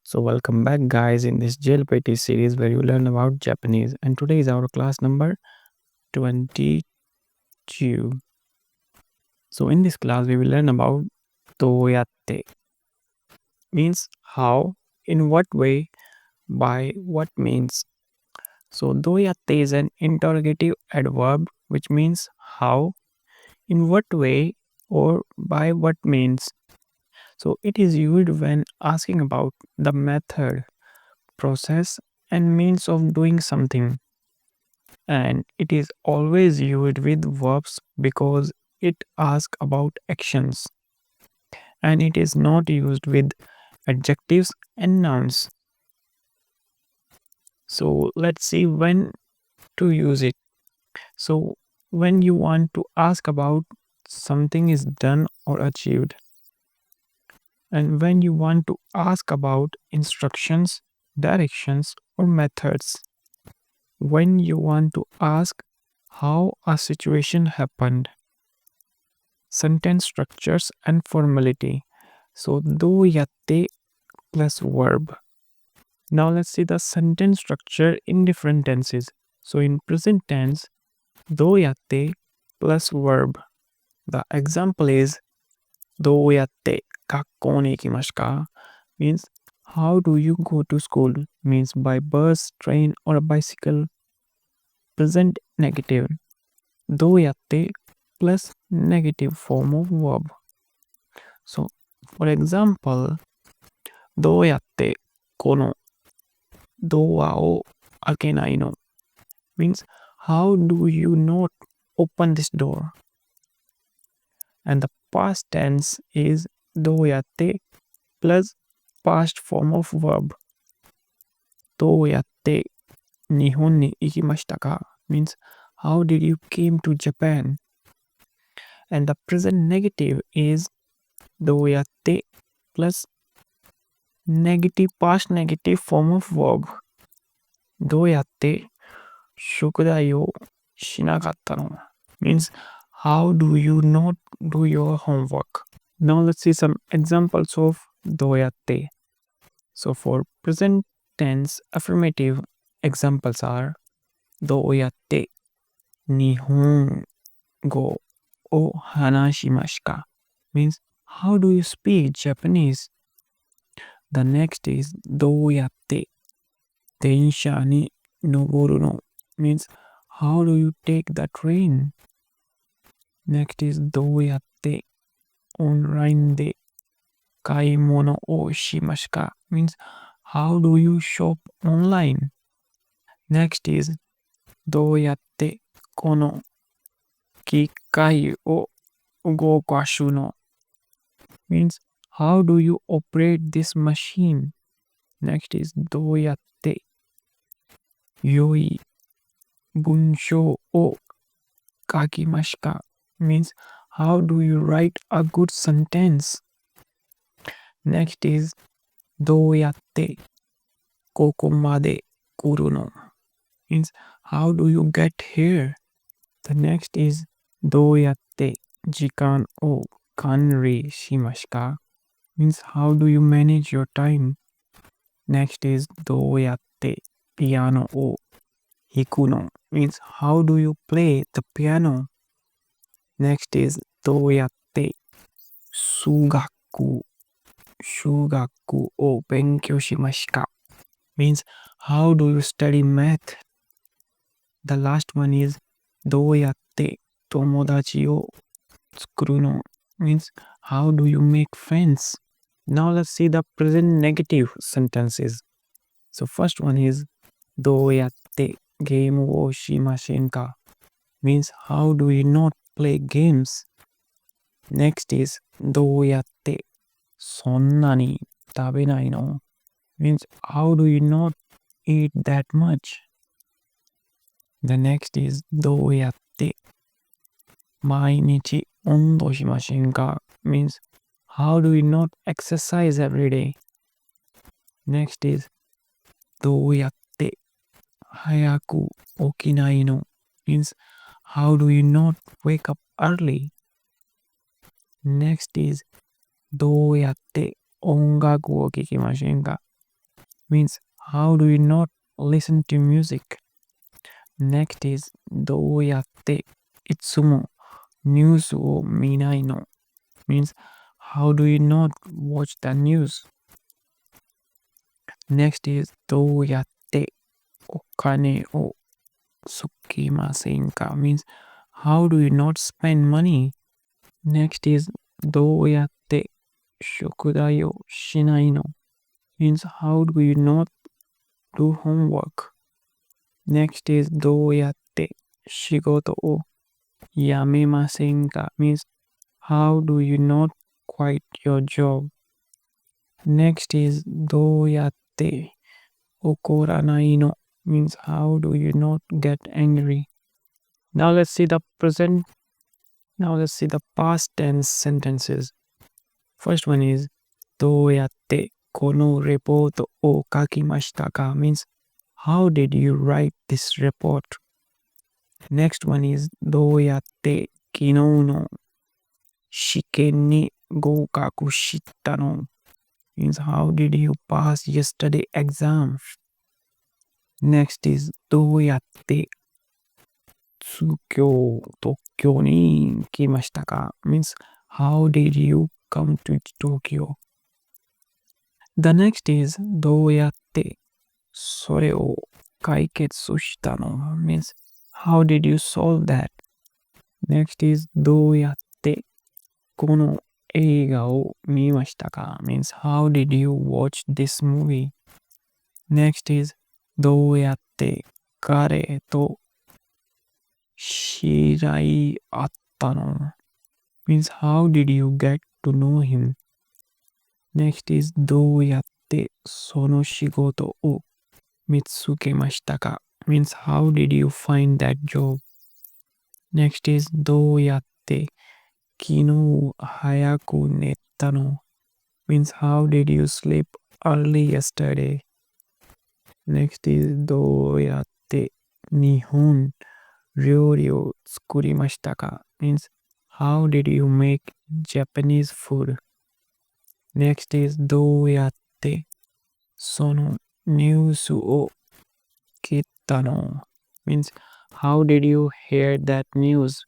So welcome back guys in this JLPT series where you learn about Japanese, and today is our class number 22. So in this class we will learn about Douyatte, means how, in what way, by what means. So Douyatte is an interrogative adverb which means how, in what way, or by what means. So it is used when asking about the method, process, and means of doing something, and it is always used with verbs because it asks about actions, and it is not used with adjectives and nouns. So let's see when to use it. So when you want to ask about something is done or achieved, and when you want to ask about instructions, directions, or methods, when you want to ask how a situation happened, sentence structures and formality. So Douyatte plus verb. Now let's see the sentence structure in different tenses. So in present tense, Douyatte plus verb. The example is Douyatte kakkou ni ikimasu ka? Means how do you go to school? Means by bus, train, or bicycle. Present negative. Douyatte plus negative form of verb. So for example, どうやってこのドアを開けないの means how do you not open this door? And the past tense is どうやって plus past form of verb. どうやって日本に行きましたか means how did you came to Japan? And the present negative is どうやって plus negative past negative form of verb. どうやって宿題をしなかったの means how do you not do your homework? Now let's see some examples of どうやって. So for present tense affirmative examples are どうやって日本語を話しますか means how do you speak Japanese? The next is どうやって電車に乗るの means how do you take the train? Next is どうやってオンラインで買い物をしますか means how do you shop online? Next is どうやってこの機械を動かすの means how do you operate this machine? Next is どうやって良い文章を書きますか means how do you write a good sentence? Next is どうやってここまで来るの means how do you get here? The next is どうやって時間を管理しますか means how do you manage your time? Next is どうやってピアノを弾くの means how do you play the piano? Next is どうやって数学を勉強しますか means how do you study math? The last one is どうやって友達を作るの means how do you make friends? Now let's see the present negative sentences. So first one is どうやってゲームをしませんか means how do you not play games? Next is どうやってそんなに食べないの means how do you not eat that much? The next is どうやって毎日運動しませんか means how do you not exercise every day? Next is どうやって早く起きないの means how do you not wake up early? Next is どうやって音楽を聴きませんか means how do you not listen to music? Next is Douyatte itsumo news wo minai no, means how do you not watch the news? Next is Douyatte okane o sukimasen ka, means how do you not spend money? Next is Douyatte shokudai o shinai no, means how do you not do homework? Next is Douyatte shigoto o yamemasen ka, means how do you not quit your job? Next is Douyatte okoranai no, means how do you not get angry? Now let's see the present. Now let's see the past tense sentences. First one is Douyatte kono report o kakimashita ka, means how did you write this report? Next one is Douyatte kinou no shiken ni goukaku shitta no, means how did you pass yesterday exam? Next is Douyatte tsukyo Tokyo ni kimashita ka, means how did you come to Tokyo? The next is Douyatte sore o kaiketsu shita no, means how did you solve that? Next is Douyatte kono eiga o mimashita ka, means how did you watch this movie? Next is Douyatte kare to shirai atta no, means how did you get to know him? Next is Douyatte sono shigoto o mitsukemashita ka, means how did you find that job? Next is Douyatte kinou hayaku netta no, means how did you sleep early yesterday? Next is Douyatte nihon ryori o tsukurimashita ka, means how did you make Japanese food? Next is Douyatte sono news o kitta no, means how did you hear that news?